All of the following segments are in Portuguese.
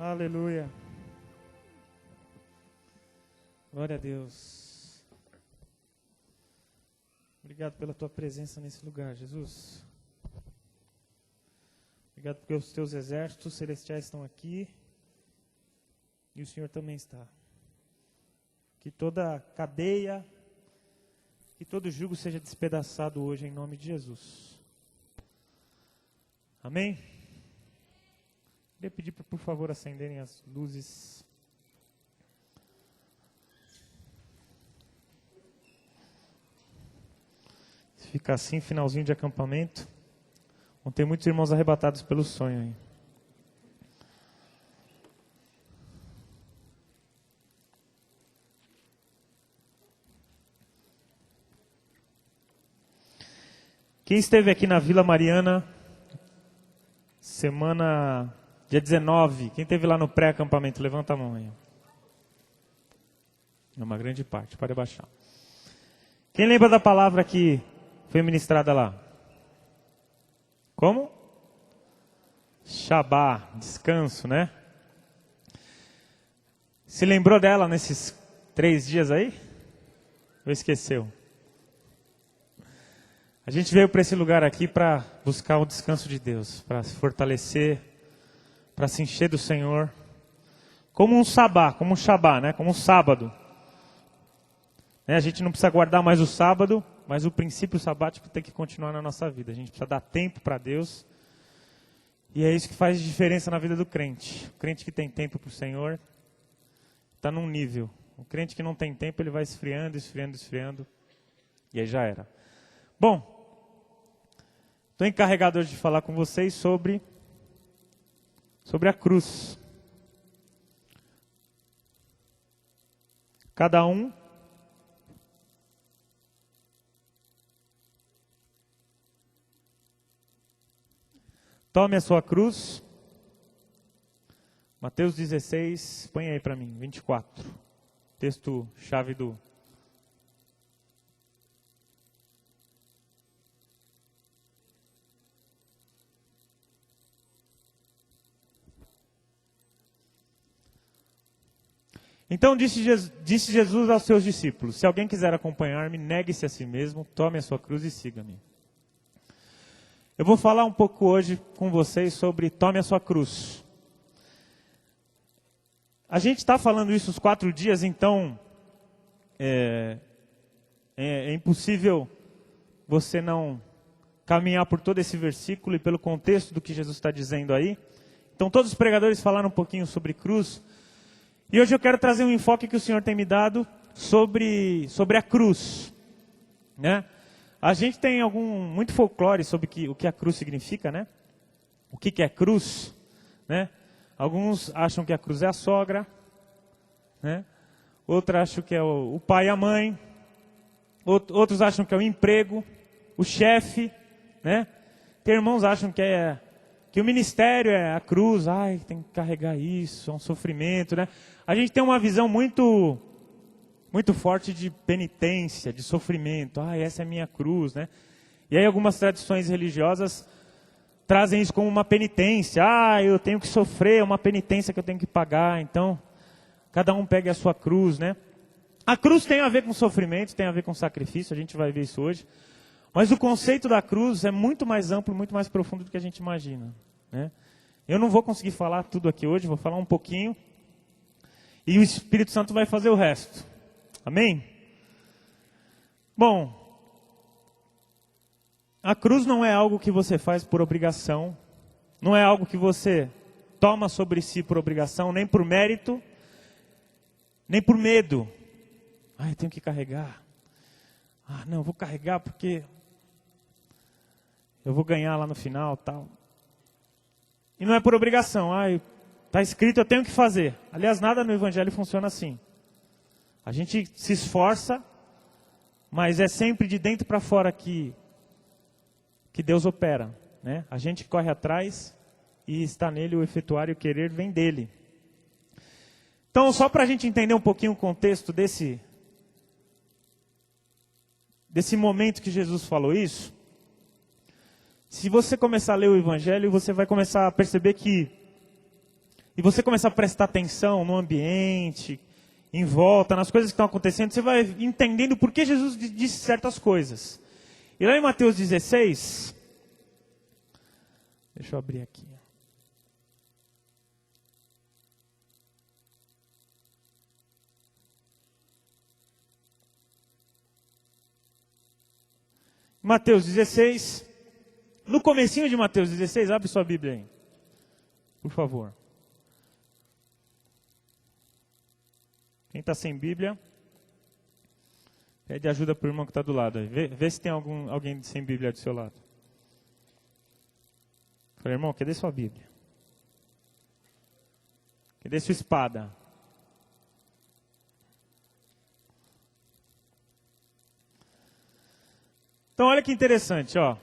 Aleluia. Glória a Deus. Obrigado pela tua presença nesse lugar, Jesus. Obrigado porque os teus exércitos celestiais estão aqui e o Senhor também está. Que toda cadeia, que todo jugo seja despedaçado hoje em nome de Jesus. Amém? Queria pedir para, por favor, acenderem as luzes. Se ficar assim, finalzinho de acampamento, vão ter muitos irmãos arrebatados pelo sonho aí. Quem esteve aqui na Vila Mariana, semana, dia 19, quem esteve lá no pré-acampamento, levanta a mão aí. É uma grande parte, pode abaixar. Quem lembra da palavra que foi ministrada lá? Como? Shabá, descanso, né? Se lembrou dela nesses 3 dias aí? Ou esqueceu? A gente veio para esse lugar aqui para buscar o descanso de Deus, para se fortalecer, para se encher do Senhor, como um sabá, como um shabá, né? Como um sábado. Né? A gente não precisa guardar mais o sábado, mas o princípio sabático tem que continuar na nossa vida. A gente precisa dar tempo para Deus, e é isso que faz diferença na vida do crente. O crente que tem tempo para o Senhor está num nível. O crente que não tem tempo, ele vai esfriando, esfriando, esfriando, e aí já era. Bom, estou encarregado hoje de falar com vocês sobre a cruz. Cada um tome a sua cruz. Mateus 16, põe aí para mim, 24. Texto chave do... Então disse Jesus aos seus discípulos: se alguém quiser acompanhar-me, negue-se a si mesmo, tome a sua cruz e siga-me. Eu vou falar um pouco hoje com vocês sobre tome a sua cruz. A gente está falando isso os 4 dias, então é impossível você não caminhar por todo esse versículo e pelo contexto do que Jesus está dizendo aí. Então todos os pregadores falaram um pouquinho sobre cruz. E hoje eu quero trazer um enfoque que o Senhor tem me dado sobre a cruz, né? A gente tem muito folclore sobre o que a cruz significa, né? O que é cruz, né? Alguns acham que a cruz é a sogra, né? Outros acham que é o pai e a mãe. Outros acham que é o emprego, o chefe, né? Tem irmãos que acham que o ministério é a cruz, tem que carregar isso, é um sofrimento, né? A gente tem uma visão muito forte de penitência, de sofrimento. Essa é a minha cruz, né? E aí algumas tradições religiosas trazem isso como uma penitência. Eu tenho que sofrer, é uma penitência que eu tenho que pagar. Então, cada um pega a sua cruz, né? A cruz tem a ver com sofrimento, tem a ver com sacrifício, a gente vai ver isso hoje. Mas o conceito da cruz é muito mais amplo, muito mais profundo do que a gente imagina, né? Eu não vou conseguir falar tudo aqui hoje, vou falar um pouquinho. E o Espírito Santo vai fazer o resto. Amém? Bom, a cruz não é algo que você faz por obrigação. Não é algo que você toma sobre si por obrigação, nem por mérito, nem por medo. Eu tenho que carregar. Não, eu vou carregar porque eu vou ganhar lá no final, tal. E não é por obrigação. Está escrito, eu tenho que fazer. Aliás, nada no Evangelho funciona assim. A gente se esforça, mas é sempre de dentro para fora que Deus opera, né? A gente corre atrás e está nele o efetuar e o querer vem dele. Então, só para a gente entender um pouquinho o contexto desse momento que Jesus falou isso, se você começar a ler o Evangelho, você vai começar a perceber que e você começar a prestar atenção no ambiente, em volta, nas coisas que estão acontecendo, você vai entendendo por que Jesus disse certas coisas. E lá em Mateus 16, deixa eu abrir aqui. Mateus 16, no comecinho de Mateus 16, abre sua Bíblia aí, por favor. Quem está sem Bíblia, pede ajuda para o irmão que está do lado aí. Vê se tem alguém sem Bíblia do seu lado. Falei, irmão, cadê sua Bíblia? Cadê sua espada? Então, olha que interessante, ó.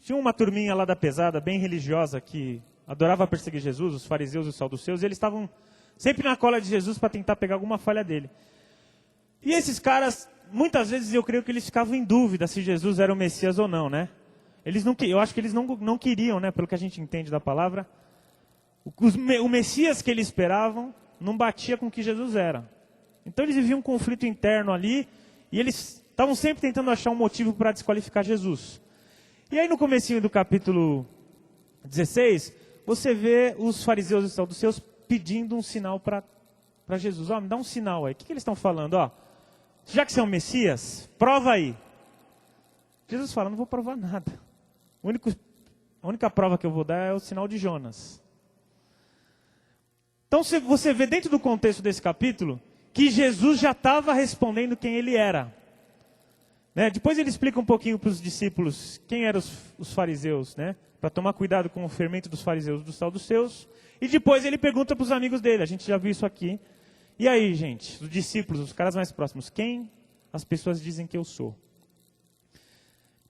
Tinha uma turminha lá da pesada, bem religiosa, que adorava perseguir Jesus, os fariseus e os saduceus, e eles estavam sempre na cola de Jesus para tentar pegar alguma falha dele. E esses caras, muitas vezes eu creio que eles ficavam em dúvida se Jesus era o Messias ou não, né? Eu acho que eles não queriam, né, pelo que a gente entende da palavra. O Messias que eles esperavam não batia com o que Jesus era. Então eles viviam um conflito interno ali, e eles estavam sempre tentando achar um motivo para desqualificar Jesus. E aí no comecinho do capítulo 16, você vê os fariseus e saduceus pedindo um sinal para Jesus. Ó, me dá um sinal aí. O que eles estão falando? Ó, já que você é um Messias, prova aí. Jesus fala, não vou provar nada. A única prova que eu vou dar é o sinal de Jonas. Então você vê dentro do contexto desse capítulo, que Jesus já estava respondendo quem ele era. Né? Depois ele explica um pouquinho para os discípulos quem eram os fariseus, né? Para tomar cuidado com o fermento dos fariseus e dos saduceus. E depois ele pergunta para os amigos dele, a gente já viu isso aqui. E aí, gente, os discípulos, os caras mais próximos, quem as pessoas dizem que eu sou?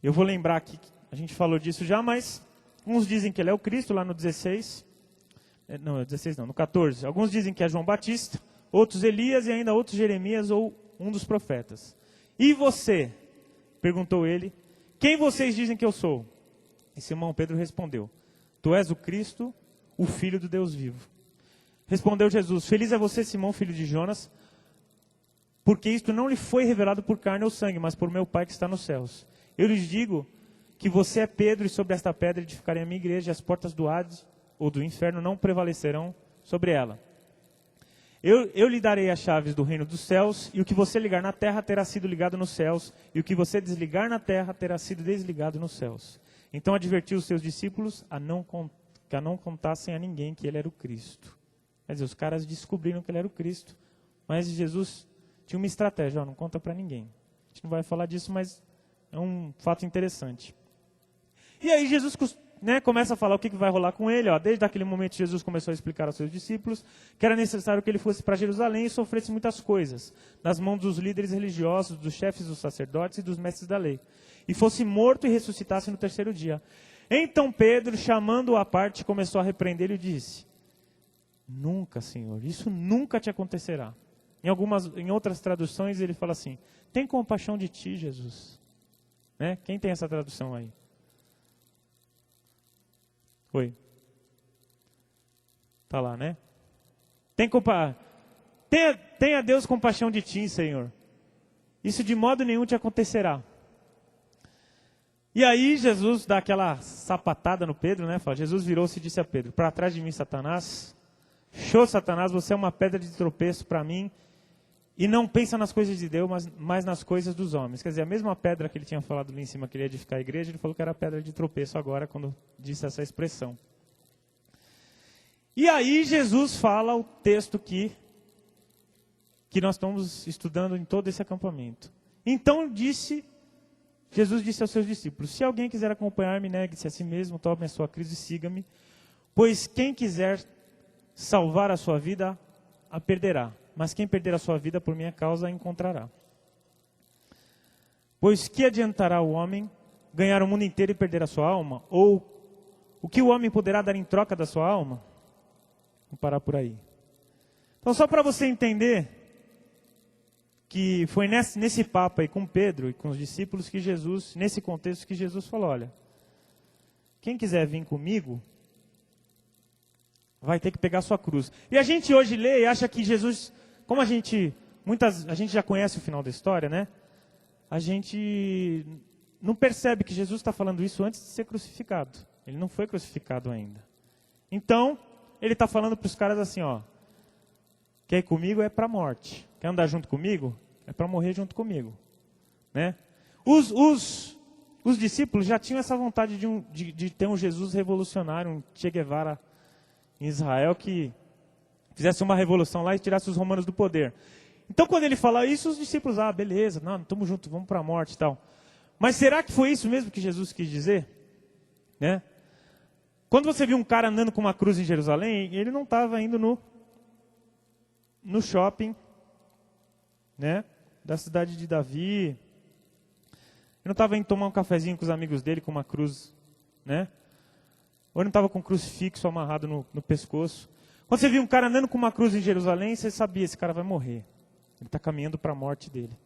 Eu vou lembrar aqui, a gente falou disso já, mas uns dizem que ele é o Cristo, lá no 16. No 14. Alguns dizem que é João Batista, outros Elias e ainda outros Jeremias ou um dos profetas. E você? Perguntou ele. Quem vocês dizem que eu sou? E Simão Pedro respondeu. Tu és o Cristo, o Filho do Deus vivo. Respondeu Jesus. Feliz é você, Simão, filho de Jonas, porque isto não lhe foi revelado por carne ou sangue, mas por meu Pai que está nos céus. Eu lhes digo que você é Pedro e sobre esta pedra edificarei a minha igreja e as portas do Hades ou do inferno não prevalecerão sobre ela. Eu lhe darei as chaves do reino dos céus, e o que você ligar na terra terá sido ligado nos céus, e o que você desligar na terra terá sido desligado nos céus. Então advertiu os seus discípulos a não contassem a ninguém que ele era o Cristo. Quer dizer, os caras descobriram que ele era o Cristo, mas Jesus tinha uma estratégia, ó, não conta para ninguém. A gente não vai falar disso, mas é um fato interessante. E aí Jesus começa a falar o que vai rolar com ele. Ó. Desde aquele momento Jesus começou a explicar aos seus discípulos que era necessário que ele fosse para Jerusalém e sofresse muitas coisas, nas mãos dos líderes religiosos, dos chefes dos sacerdotes e dos mestres da lei, e fosse morto e ressuscitasse no terceiro dia. Então Pedro, chamando-o à parte, começou a repreendê-lo e disse, nunca, Senhor, isso nunca te acontecerá. Em outras traduções ele fala assim, tem compaixão de ti, Jesus. Né? Quem tem essa tradução aí? Oi. Está lá, né? Tenha Deus compaixão de ti, Senhor. Isso de modo nenhum te acontecerá. E aí Jesus dá aquela sapatada no Pedro, né? Fala, Jesus virou-se e disse a Pedro, para trás de mim, Satanás. Show, Satanás, você é uma pedra de tropeço para mim. E não pensa nas coisas de Deus, mas nas coisas dos homens. Quer dizer, a mesma pedra que ele tinha falado ali em cima, que ele ia edificar a igreja, ele falou que era pedra de tropeço agora, quando disse essa expressão. E aí Jesus fala o texto que nós estamos estudando em todo esse acampamento. Então Jesus disse aos seus discípulos, se alguém quiser acompanhar-me, negue-se a si mesmo, tome a sua cruz e siga-me, pois quem quiser salvar a sua vida, a perderá. Mas quem perder a sua vida por minha causa, a encontrará. Pois que adiantará o homem ganhar o mundo inteiro e perder a sua alma? Ou o que o homem poderá dar em troca da sua alma? Vou parar por aí. Então, só para você entender que foi nesse papo aí com Pedro e com os discípulos que Jesus, nesse contexto que Jesus falou, olha, quem quiser vir comigo, vai ter que pegar a sua cruz. E a gente hoje lê e acha que Jesus, como a gente já conhece o final da história, né? A gente não percebe que Jesus está falando isso antes de ser crucificado. Ele não foi crucificado ainda. Então, ele está falando para os caras assim, ó. Quer ir comigo é para a morte. Quer andar junto comigo? É para morrer junto comigo. Né? Os discípulos já tinham essa vontade de ter um Jesus revolucionário, um Che Guevara em Israel, que fizesse uma revolução lá e tirasse os romanos do poder. Então, quando ele fala isso, os discípulos, beleza, não, estamos juntos, vamos para a morte e tal. Mas será que foi isso mesmo que Jesus quis dizer? Né? Quando você viu um cara andando com uma cruz em Jerusalém, ele não estava indo no shopping, né, da cidade de Davi. Ele não estava indo tomar um cafezinho com os amigos dele com uma cruz, né? Ou ele não estava com um crucifixo amarrado no pescoço. Quando você viu um cara andando com uma cruz em Jerusalém, você sabia, esse cara vai morrer. Ele está caminhando para a morte dele.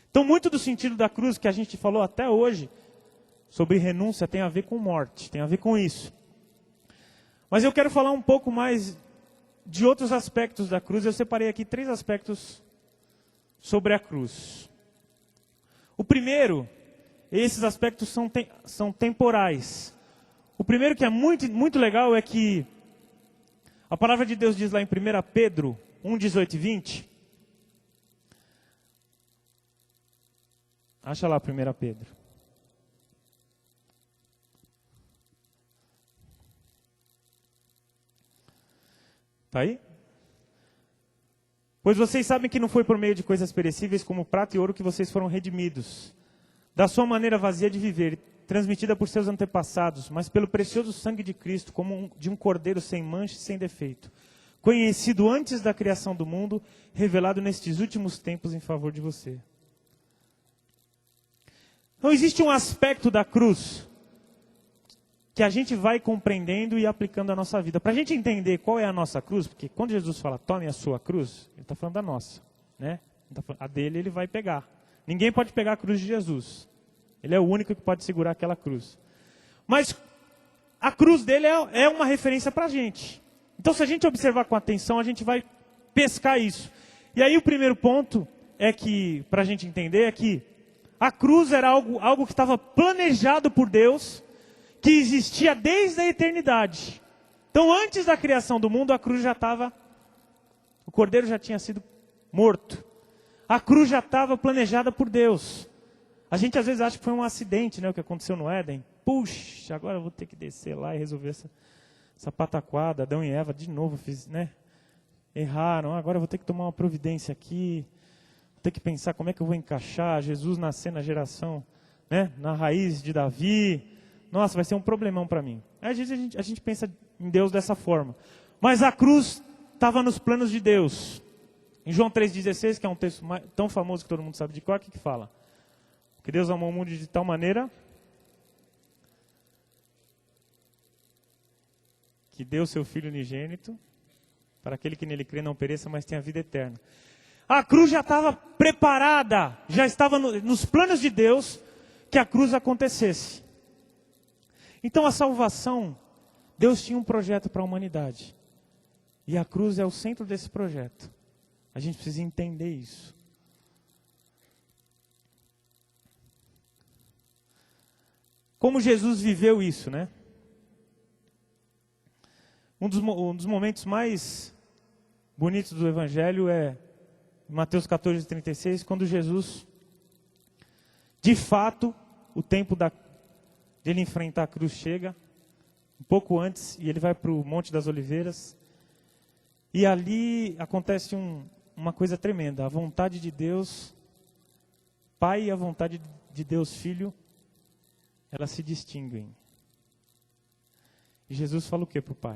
Então, muito do sentido da cruz que a gente falou até hoje, sobre renúncia, tem a ver com morte, tem a ver com isso. Mas eu quero falar um pouco mais de outros aspectos da cruz. Eu separei aqui 3 aspectos sobre a cruz. O primeiro, esses aspectos são temporais. O primeiro que é muito, muito legal é que a palavra de Deus diz lá em 1 Pedro 1, 18 e 20. Acha lá 1 Pedro. Está aí? Pois vocês sabem que não foi por meio de coisas perecíveis como prata e ouro que vocês foram redimidos, da sua maneira vazia de viver, transmitida por seus antepassados, mas pelo precioso sangue de Cristo, como de um cordeiro sem mancha e sem defeito, conhecido antes da criação do mundo, revelado nestes últimos tempos em favor de você. Então existe um aspecto da cruz que a gente vai compreendendo e aplicando à nossa vida. Para a gente entender qual é a nossa cruz, porque quando Jesus fala, tome a sua cruz, ele está falando da nossa. Né? A dele ele vai pegar. Ninguém pode pegar a cruz de Jesus. Ele é o único que pode segurar aquela cruz. Mas a cruz dele é uma referência para a gente. Então se a gente observar com atenção, a gente vai pescar isso. E aí o primeiro ponto é que, para a gente entender, é que a cruz era algo que estava planejado por Deus, que existia desde a eternidade. Então, antes da criação do mundo, a cruz já estava... O cordeiro já tinha sido morto. A cruz já estava planejada por Deus. A gente às vezes acha que foi um acidente, né, o que aconteceu no Éden. Puxa, agora eu vou ter que descer lá e resolver essa pataquada. Adão e Eva de novo erraram. Agora eu vou ter que tomar uma providência aqui. Vou ter que pensar como é que eu vou encaixar Jesus nascer na geração, né, na raiz de Davi. Nossa, vai ser um problemão para mim. Às vezes a gente pensa em Deus dessa forma. Mas a cruz estava nos planos de Deus. Em João 3,16, que é um texto tão famoso que todo mundo sabe de cor, o que fala? Que Deus amou o mundo de tal maneira que deu seu Filho unigênito para aquele que nele crê não pereça, mas tenha vida eterna. A cruz já estava preparada, já estava nos planos de Deus que a cruz acontecesse. Então a salvação, Deus tinha um projeto para a humanidade. E a cruz é o centro desse projeto. A gente precisa entender isso. Como Jesus viveu isso, né? Um dos momentos mais bonitos do Evangelho é Mateus 14:36, quando Jesus, de fato, o tempo dele enfrentar a cruz chega, um pouco antes, e ele vai para o Monte das Oliveiras, e ali acontece uma coisa tremenda, a vontade de Deus, Pai, e a vontade de Deus Filho, elas se distinguem. E Jesus fala o que para o Pai?